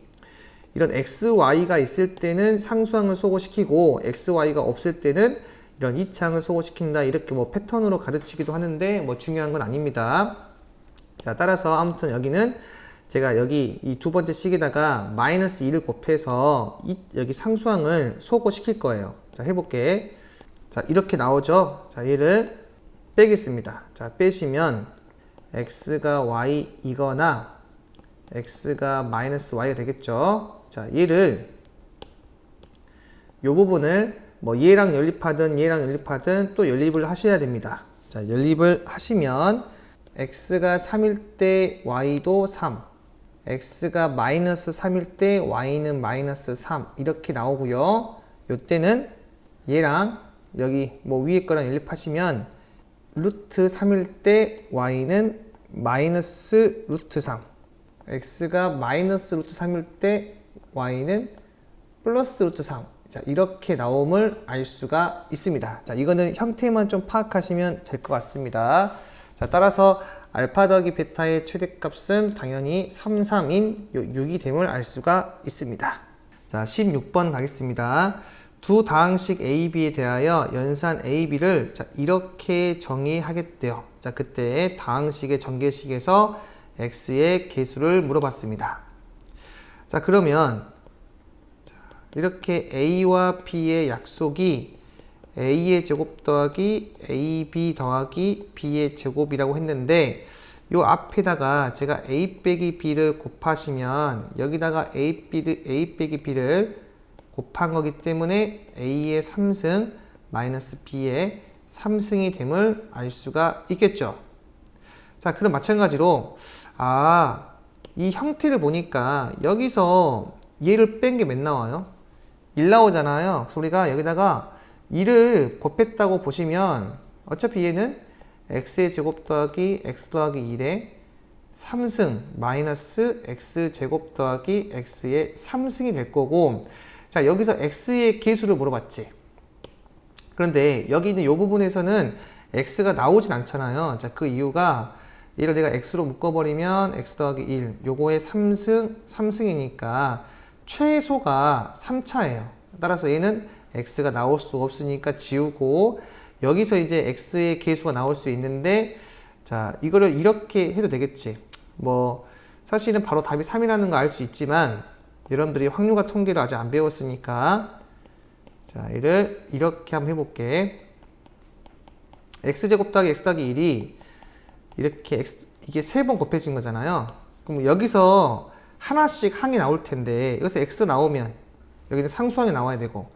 이런 xy가 있을 때는 상수항을 소거시키고 xy가 없을 때는 이런 2차항을 소거시킨다 이렇게 뭐 패턴으로 가르치기도 하는데 뭐 중요한 건 아닙니다. 자, 따라서 아무튼 여기는 제가 여기 이 두 번째 식에다가 마이너스 2를 곱해서 여기 상수항을 소거시킬 거예요. 자, 해볼게. 자, 이렇게 나오죠. 자, 얘를 빼겠습니다. 자, 빼시면 x가 y이거나 x가 마이너스 y가 되겠죠. 자, 얘를 요 부분을 뭐 얘랑 연립하든 또 연립을 하셔야 됩니다. 자, 연립을 하시면 x가 3일 때 y도 3, x가 마이너스 3일 때 y는 마이너스 3 이렇게 나오고요. 요때는 얘랑 여기 뭐 위에 거랑 연립하시면 루트 3일 때 y는 마이너스 루트 3, x가 마이너스 루트 3일 때 y는 플러스 루트 3. 자, 이렇게 나옴을 알 수가 있습니다. 자, 이거는 형태만 좀 파악하시면 될 것 같습니다. 자, 따라서 알파 더하기 베타의 최대값은 당연히 3, 3인 6이 됨을 알 수가 있습니다. 자, 16번 가겠습니다. 두 다항식 A, B에 대하여 연산 A, B를 자, 이렇게 정의하겠대요. 자, 그때 다항식의 전개식에서 X의 개수를 물어봤습니다. 자, 그러면 이렇게 A와 B의 약속이 A의 제곱 더하기 AB 더하기 B의 제곱이라고 했는데 요 앞에다가 제가 A 빼기 B를 곱하시면 여기다가 A 빼기 B를 곱한 거기 때문에 A의 3승 마이너스 B의 3승이 됨을 알 수가 있겠죠. 자, 그럼 마찬가지로 이 형태를 보니까 여기서 얘를 뺀 게 몇 나와요? 1 나오잖아요. 그래서 우리가 여기다가 2를 곱했다고 보시면 어차피 얘는 x의 제곱 더하기 x 더하기 1의 3승 마이너스 x 제곱 더하기 x의 3승이 될 거고 자, 여기서 x의 개수를 물어봤지. 그런데 여기 있는 이 부분에서는 x가 나오진 않잖아요. 자, 그 이유가 얘를 내가 x로 묶어버리면 x 더하기 1 요거의 3승이니까 최소가 3차예요. 따라서 얘는 x가 나올 수 없으니까 지우고 여기서 이제 x의 개수가 나올 수 있는데 자, 이거를 이렇게 해도 되겠지. 뭐 사실은 바로 답이 3이라는 거 알 수 있지만 여러분들이 확률과 통계를 아직 안 배웠으니까 자, 얘를 이렇게 한번 해볼게. x제곱 더하기 x 더하기 1이 이렇게 이게 3번 곱해진 거잖아요. 그럼 여기서 하나씩 항이 나올 텐데, 여기서 x 나오면 여기는 상수항이 나와야 되고,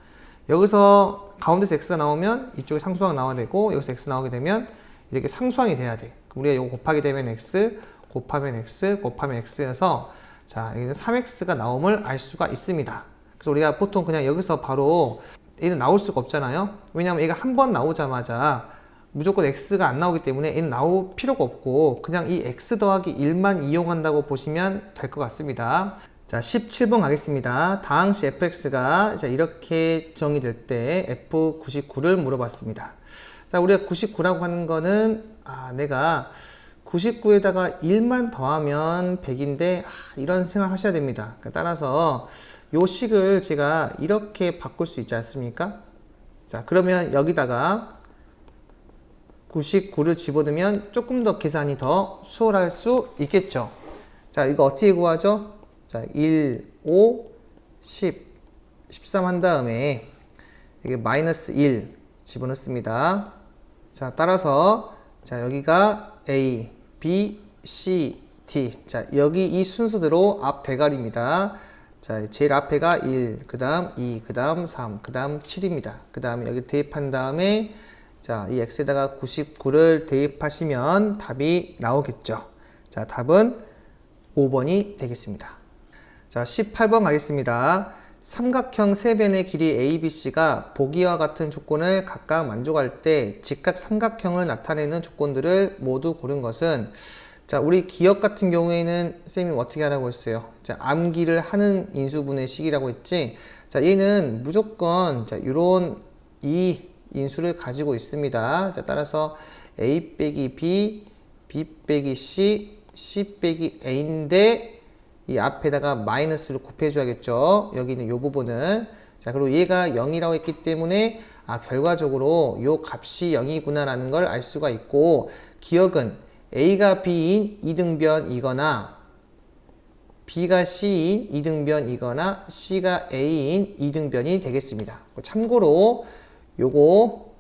여기서 가운데서 x가 나오면 이쪽에 상수항 나와야 되고, 여기서 x 나오게 되면 이렇게 상수항이 돼야 돼. 그럼 우리가 이거 곱하게 되면 x, 곱하면 x, 곱하면 x여서, 자, 여기는 3x가 나옴을 알 수가 있습니다. 그래서 우리가 보통 그냥 여기서 바로 얘는 나올 수가 없잖아요. 왜냐하면 얘가 한 번 나오자마자 무조건 x가 안 나오기 때문에 얘는 나올 필요가 없고, 그냥 이 x 더하기 1만 이용한다고 보시면 될 것 같습니다. 자, 17번 가겠습니다. 다항시 fx가 자, 이렇게 정의될 때 f99를 물어봤습니다. 자, 우리가 99라고 하는 거는, 내가 99에다가 1만 더하면 100인데, 이런 생각 하셔야 됩니다. 따라서 요 식을 제가 이렇게 바꿀 수 있지 않습니까? 자, 그러면 여기다가 99를 집어넣으면 조금 더 계산이 더 수월할 수 있겠죠. 자, 이거 어떻게 구하죠? 자, 1, 5, 10, 13 한 다음에 여기 마이너스 1 집어넣습니다. 자, 따라서 자, 여기가 A, B, C, D. 자, 여기 이 순서대로 앞 대가리입니다. 자, 제일 앞에가 1, 그 다음 2, 그 다음 3, 그 다음 7입니다. 그 다음에 여기 대입한 다음에 자, 이 x에다가 99를 대입하시면 답이 나오겠죠. 자, 답은 5번이 되겠습니다. 자, 18번 가겠습니다. 삼각형 3변의 길이 ABC가 보기와 같은 조건을 각각 만족할 때 직각 삼각형을 나타내는 조건들을 모두 고른 것은, 자, 우리 기억 같은 경우에는 쌤이 어떻게 하라고 했어요? 자, 암기를 하는 인수분해 식이라고 했지. 자, 얘는 무조건 자, 요런 이 인수를 가지고 있습니다. 자, 따라서 A 빼기 B, B 빼기 C, C 빼기 A인데 이 앞에다가 마이너스를 곱해줘야겠죠. 여기 있는 이 부분은. 자, 그리고 얘가 0이라고 했기 때문에 결과적으로 이 값이 0이구나 라는 걸 알 수가 있고, 기억은 A가 B인 이등변이거나 B가 C인 이등변이거나 C가 A인 이등변이 되겠습니다. 참고로 요거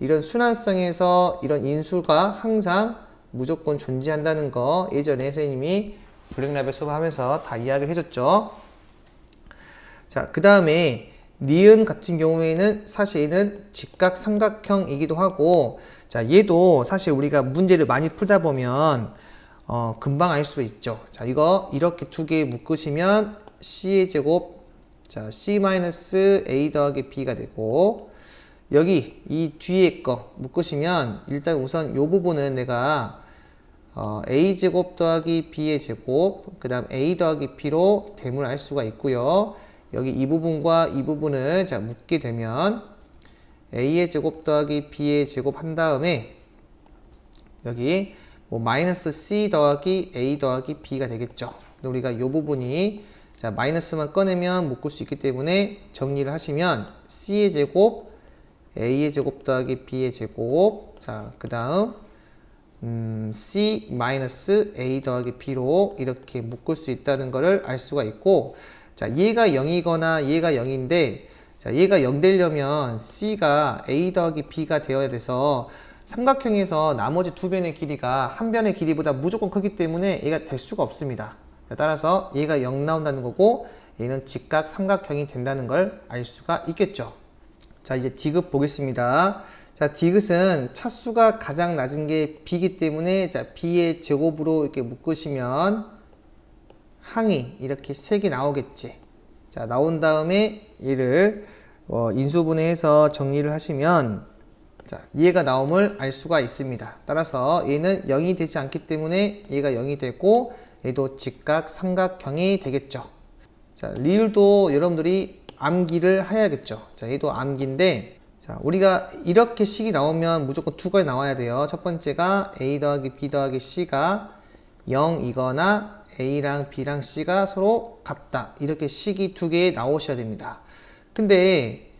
이런 순환성에서 이런 인수가 항상 무조건 존재한다는 거 예전에 선생님이 블랙랩에 수업하면서 다 이야기를 해줬죠. 자, 그 다음에 니은 같은 경우에는 사실 얘는 직각 삼각형이기도 하고, 자, 얘도 사실 우리가 문제를 많이 풀다 보면 금방 알 수 있죠. 자, 이거 이렇게 두 개 묶으시면 C의 제곱, 자, C-A 더하기 B가 되고, 여기 이 뒤에 거 묶으시면 일단 우선 요 부분은 내가 A제곱 더하기 B의 제곱, 그 다음 A 더하기 B로 대문을 알 수가 있고요. 여기 이 부분과 이 부분을 자 묶게 되면 A의 제곱 더하기 B의 제곱 한 다음에 여기 뭐 마이너스 C 더하기 A 더하기 B가 되겠죠. 근데 우리가 이 부분이 자 마이너스만 꺼내면 묶을 수 있기 때문에 정리를 하시면 C의 제곱, A의 제곱 더하기 B의 제곱, 자 그 다음 C 마이너스 A 더하기 B로 이렇게 묶을 수 있다는 것을 알 수가 있고, 자 얘가 0이거나 얘가 0인데, 자 얘가 0 되려면 C가 A 더하기 B가 되어야 돼서 삼각형에서 나머지 두 변의 길이가 한 변의 길이보다 무조건 크기 때문에 얘가 될 수가 없습니다. 따라서 얘가 0 나온다는 거고 얘는 직각 삼각형이 된다는 걸 알 수가 있겠죠. 자 이제 디귿 보겠습니다. 자, 디귿은 차수가 가장 낮은 게 B이기 때문에 자, B의 제곱으로 이렇게 묶으시면 항이 이렇게 3개 나오겠지. 자, 나온 다음에 얘를 인수분해해서 정리를 하시면 자, 얘가 나옴을 알 수가 있습니다. 따라서 얘는 0이 되지 않기 때문에 얘가 0이 되고 얘도 직각 삼각형이 되겠죠. 자, 리을도 여러분들이 암기를 해야겠죠. 자, 얘도 암기인데 자, 우리가 이렇게 식이 나오면 무조건 두 가지 나와야 돼요. 첫 번째가 A 더하기 B 더하기 C가 0이거나 A랑 B랑 C가 서로 같다. 이렇게 식이 두 개 나오셔야 됩니다. 근데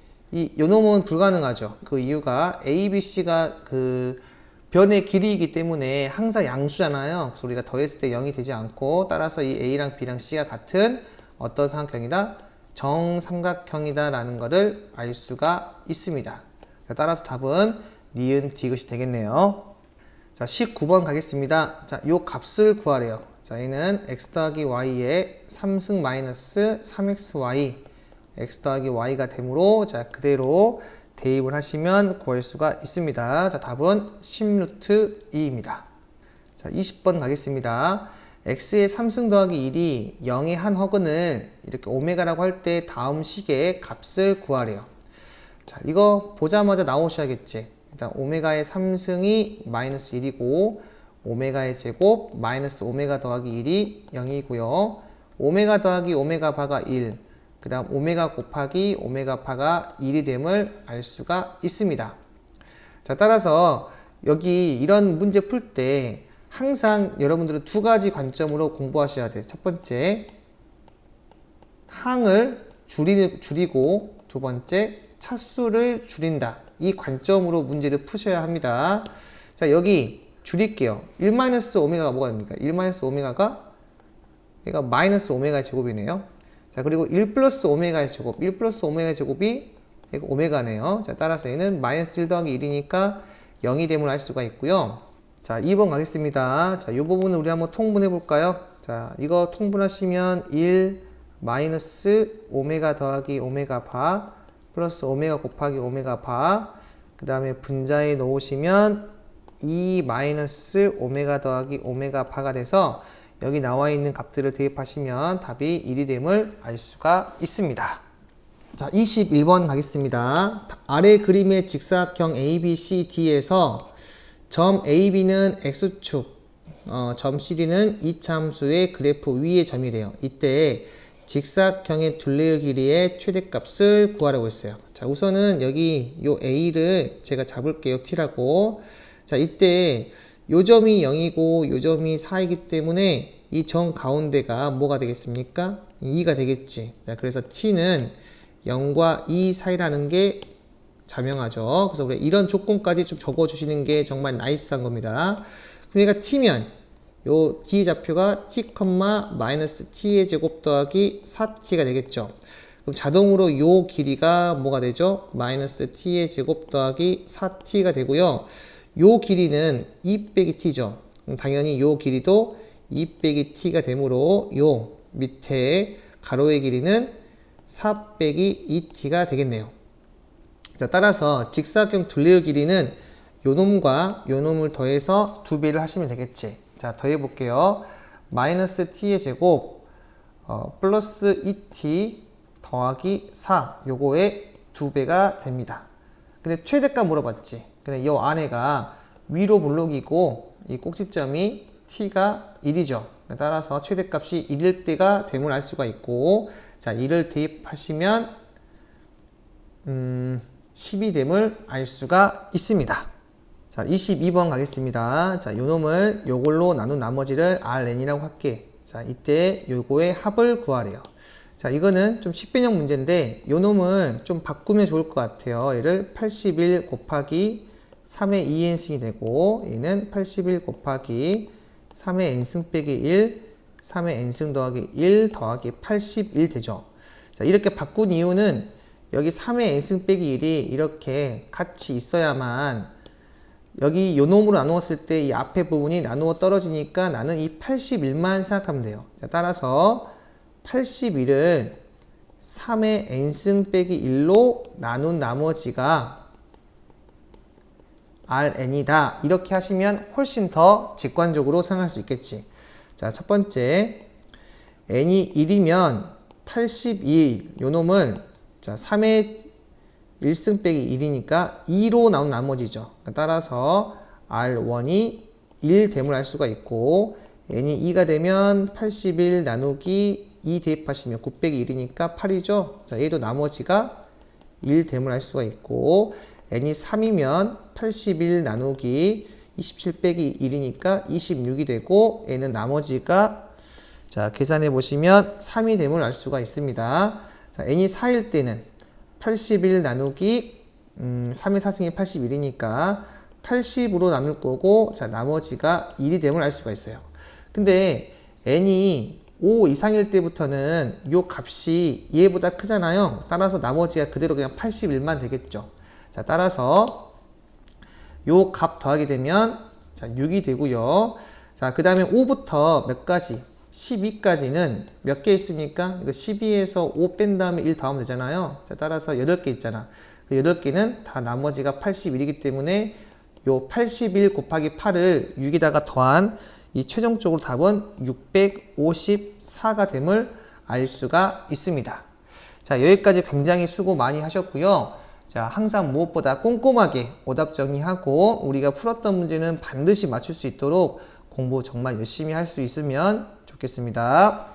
요 놈은 불가능하죠. 그 이유가 A, B, C가 그 변의 길이이기 때문에 항상 양수잖아요. 그래서 우리가 더했을 때 0이 되지 않고, 따라서 이 A랑 B랑 C가 같은 어떤 삼각형이다? 정삼각형이다 라는 것을 알 수가 있습니다. 자, 따라서 답은 니은 디귿이 되겠네요. 자, 19번 가겠습니다. 자, 요 값을 구하래요. 자, 얘는 x 더하기 y의 3승 마이너스 3xy x 더하기 y가 되므로 자, 그대로 대입을 하시면 구할 수가 있습니다. 자, 답은 10루트 2입니다. 자, 20번 가겠습니다. x의 3승 더하기 1이 0의 한 허근을 이렇게 오메가라고 할 때 다음 식의 값을 구하래요. 자, 이거 보자마자 나오셔야겠지. 일단 오메가의 3승이 마이너스 1이고 오메가의 제곱 마이너스 오메가 더하기 1이 0이고요. 오메가 더하기 오메가 바가 1, 그 다음 오메가 곱하기 오메가 파가 1이 됨을 알 수가 있습니다. 자, 따라서 여기 이런 문제 풀 때 항상 여러분들은 두 가지 관점으로 공부하셔야 돼요. 첫 번째, 항을 줄이고 두 번째, 차수를 줄인다. 이 관점으로 문제를 푸셔야 합니다. 자, 여기 줄일게요. 1-오메가가 뭐가 됩니까? 1-오메가가 얘가 마이너스 오메가의 제곱이네요. 자, 그리고 1+오메가의 제곱, 1+오메가의 제곱이 얘가 오메가네요. 자, 따라서 얘는 마이너스 1 더하기 1이니까 0이 됨을 알 수가 있고요. 자, 2번 가겠습니다. 자, 이 부분을 우리 한번 통분해 볼까요? 자, 이거 통분하시면 1 마이너스 오메가 더하기 오메가 바 플러스 오메가 곱하기 오메가 바, 그 다음에 분자에 놓으시면 2 마이너스 오메가 더하기 오메가 바가 돼서 여기 나와 있는 값들을 대입하시면 답이 1이 됨을 알 수가 있습니다. 자, 21번 가겠습니다. 아래 그림의 직사각형 ABCD에서 점 AB는 X축, 점 CD는 이차함수의 그래프 위의 점이래요. 이때 직사각형의 둘레의 길이의 최대값을 구하라고 했어요. 자, 우선은 여기 요 A를 제가 잡을게요. T라고. 자, 이때 요 점이 0이고 요 점이 4이기 때문에 이 점 가운데가 뭐가 되겠습니까? 2가 되겠지. 자, 그래서 T는 0과 2 사이라는 게 자명하죠. 그래서 우리 이런 조건까지 좀 적어주시는 게 정말 나이스한 겁니다. 그러니까 T면 요 D 좌표가 T, 마이너스 T의 제곱 더하기 4T가 되겠죠. 그럼 자동으로 요 길이가 뭐가 되죠? 마이너스 T의 제곱 더하기 4T가 되고요. 요 길이는 2 빼기 T죠. 그럼 당연히 요 길이도 2 빼기 T가 되므로 요 밑에 가로의 길이는 4 빼기 2T가 되겠네요. 자, 따라서 직사각형 둘레의 길이는 요 놈과 요 놈을 더해서 2배를 하시면 되겠지. 자, 더해 볼게요. 마이너스 T의 제곱 플러스 2T 더하기 4 요거의 2배가 됩니다. 근데 최대값 물어봤지. 근데 요 안에가 위로 블록이고 이 꼭지점이 T가 1이죠. 따라서 최대값이 1일 때가 됨을 알 수가 있고, 자, 1을 대입하시면 10이 됨을 알 수가 있습니다. 자, 22번 가겠습니다. 자, 요 놈을 요걸로 나눈 나머지를 Rn이라고 할게. 자, 이때 요거의 합을 구하래요. 자, 이거는 좀 식변형 문제인데 요 놈을 좀 바꾸면 좋을 것 같아요. 얘를 81 곱하기 3의 2n승이 되고, 얘는 81 곱하기 3의 n승 빼기 1, 3의 n승 더하기 1 더하기 81 되죠. 자, 이렇게 바꾼 이유는 여기 3의 n승 빼기 1이 이렇게 같이 있어야만 여기 요 놈으로 나누었을 때 이 앞에 부분이 나누어 떨어지니까 나는 이 81만 생각하면 돼요. 자, 따라서 81을 3의 n승 빼기 1로 나눈 나머지가 Rn이다. 이렇게 하시면 훨씬 더 직관적으로 생각할 수 있겠지. 자, 첫 번째, n이 1이면 82, 요 놈을 자, 3의 1승 빼기 1이니까 2로 나온 나머지죠. 따라서 R1이 1 됨을 알 수가 있고, n이 2가 되면 81 나누기 2 대입하시면 9 빼기 1이니까 8이죠. 자, 얘도 나머지가 1 됨을 알 수가 있고, n이 3이면 81 나누기 27 빼기 1이니까 26이 되고, n은 나머지가 자, 계산해 보시면 3이 됨을 알 수가 있습니다. 자, n이 4일 때는 81 나누기 3의 4승이 81이니까 80으로 나눌 거고, 자, 나머지가 1이 됨을 알 수가 있어요. 근데 n이 5 이상일 때부터는 요 값이 얘보다 크잖아요. 따라서 나머지가 그대로 그냥 81만 되겠죠. 자, 따라서 요 값 더하게 되면 자, 6이 되고요. 자, 그 다음에 5부터 몇 가지? 12까지는 몇 개 있습니까? 이거 12에서 5 뺀 다음에 1 더하면 되잖아요. 자, 따라서 8개 있잖아. 그 8개는 다 나머지가 81이기 때문에 요 81 곱하기 8을 6에다가 더한 이 최종적으로 답은 654가 됨을 알 수가 있습니다. 자, 여기까지 굉장히 수고 많이 하셨고요. 자, 항상 무엇보다 꼼꼼하게 오답 정리하고 우리가 풀었던 문제는 반드시 맞출 수 있도록 공부 정말 열심히 할 수 있으면 좋겠습니다.